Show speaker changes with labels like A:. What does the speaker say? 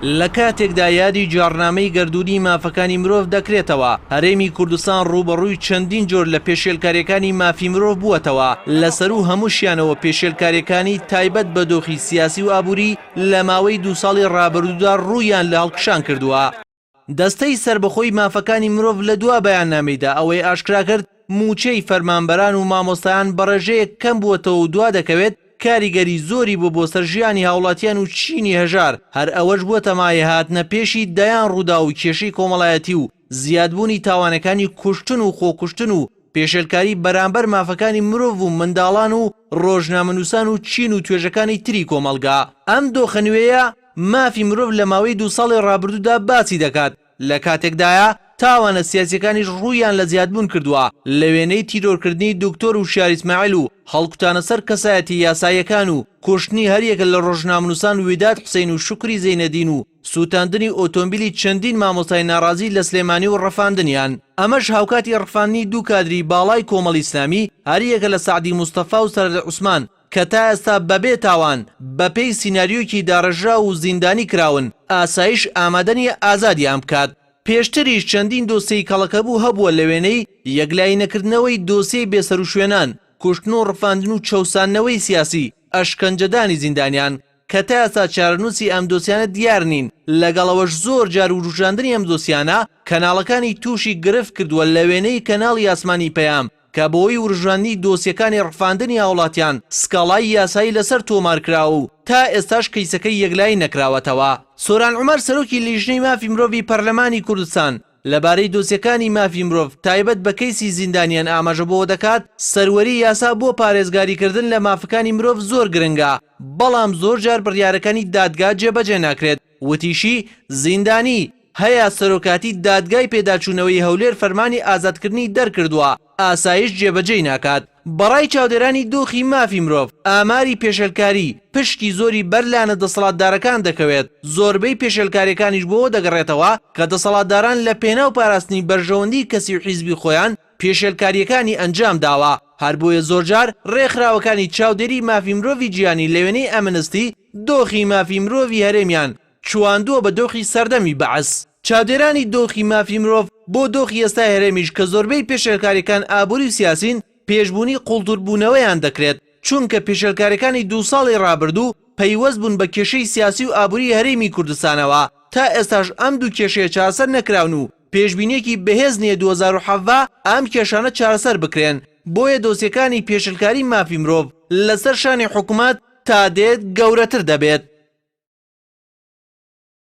A: لە کاتێکدا یادی جارنامەی گەردوونی مافەکانی مرۆڤ دەکرێتەوە، هەرێمی کوردستان ڕوبەڕووی چەندین جۆر لە پێشێلکاریەکانی مافی مرۆڤ بووەتەوە. لەسەر و هەمووشیانەوە پێشێلکاریەکانی تایبەت بە دۆخی سیاسی و ئابووری لە ماوەی 2 ساڵی ڕابردوودا ڕوویان لە هەڵکشان کردووە. دەستەی سربەخۆی مافەکانی مرۆڤ لە دوا بەیاننامەیدا ئەوەی ئاشکرا کرد موچەی فەرمانبەران و مامۆستایان بەڕێژەیەک کەم بووەتەوە و دوا دەکەوێت کاریگەری زۆری بۆ سەر ژیانی هاوڵاتیان و چینی هەژار. هەر ئەوەش بووە مایە هاتنە پێشی دەیان ڕوودا و کێشەی کۆمەڵایەتی و زیادبوونی تاوانەکانی کوشتن و خۆکوشتن و پێشێلکاری بەرامبەر مافەکانی مرۆڤ و منداڵان و ڕۆژنامەنووسان و چین و توێژەکانی تری کۆمەلگا. ئەم دۆخە نوێیە مافی مرۆڤ لە ماوەی 2 ساڵی ڕابردوودا باسی دەکات، لە کاتێکدایە تاوانە سیاسیەکانیش ڕوویان لە زیادبوون کردووە لە وێنەی تیرۆرکردنی دکتۆر وشار ئیسماعیل و هەڵکوتانە سەر کەسایەتی یاساییەکان و کوشتنی هەریەکە لە ڕۆژنامەنووسان وێداد حوسێن و شوکری زەینەدین و سوتاندنی ئۆتۆمبیلی چەندین مامۆستای ناڕازی لە سلێمانی و ڕەفاندنیان. ئەمەش هاوکاتی ڕەفاندنی 2 کادری باڵای کۆمەڵی ئیسلامی هەریەکە لە سعدی موستەفا و سەرەر عوسمان کە تا ئێستا بەبێ تاوان بەپێی سیناریۆکی داڕژرا و زیندانی کراون ئاسایش ئامادەنیە ئازادیان بکات. پێشتریش چەندین دۆسەی کەڵەکەبوو هەبووە لە وێنەی یەکلایی نەکردنەوەی دۆسیەی بێسەر و شوێنان، کوشتن و ڕفاندن و چەوسانەوەی سیاسی، ئەشکەنجەدانی زیندانیان کە تا ئێستا چارەنووسی ئەم دۆسیانە دیار نین. لەگەڵەوەش زۆر جار و ڕوژاندنی ئەم دۆسیانە کەناڵەکانی تووشی گرفت کردووە لە وێنەی کەناڵی ئاسمانی پەیام کە بۆی ورژاندنی دۆسیەکانی ڕفاندنی هاوڵاتیان سکاڵای یاسایی لەسەر تۆمار کراوە و تا ئێستاش کەیسەکەی یەکلایی نەکراوەتەوە. سۆران عومەر سەرۆکی لیژنەی مافی مرۆڤی پەرلەمانی کوردستان لەبارەی دۆسیەکانی مافی مرۆڤ تایبەت بە کەیسی زیندانیان ئاماژە بۆ دەکات سەروەری یاسا بۆ پارێزگاریکردن لە مافەکانی مرۆڤ زۆر گرنگە، بەڵام زۆر جار بڕیارەکانی دادگا جێبەجێ ناکرێت. وتیشی زیندانی هەیە سەرۆکاتی دادگای پێداچوونەوەی هەولێر فەرمانی ئازادکردنی دەرکردووە، ئاسایش جێبەجێی ناکات. بەڕای چاودێرانی دۆخی مافی مرۆڤ ئاماری پێشێلکاری پشکی زۆری بەرلانە دەسەڵاتدارەکان دەکەوێت. زۆربەی پێشێلکاریەکانیش بۆ دەگەڕێتەوە کە دەسەڵاتداران لە پێناو پاراستنی بەرژەوەندی کەسی و حیزبی خۆیان پێشێلکاریەکانی ئەنجام داوە. هەر بۆیە زۆرجار ڕێکخراوەکانی چاودێری مافی مرۆڤی گیانی لە وێنەی ئەمنستی دۆخی مافی مرۆڤی هەرێمیان چواندووە بە دۆخی سەردەمی بەعەس. چاودێرانی دۆخی مافی مرۆڤ بۆ دۆخی ئێستای هەرێمیش کە زۆربەی پێشێلکاریەکان ئابووری و سیاسین پێشبوونی قوڵتوربوونەوەیان دەکرێت، چونکە پێشێلکاریەکانی 2 ساڵی ڕابردوو پەیوەست بوون بە کێشەی سیاسی و ئابووری هەرێمی کوردستانەوە. تا ئێستاش ئەم دوو کێشەیە چارەسەر نەکراون و پێشبینیەکی بەهێز نییە 2017 ئەم کێشانە چارەسەر بکرێن. بۆیە دۆسیەکانی پێشێلکاری مافی مرۆڤ لەسەر شانی حکوومەت تا دێت گەورەتر دەبێت.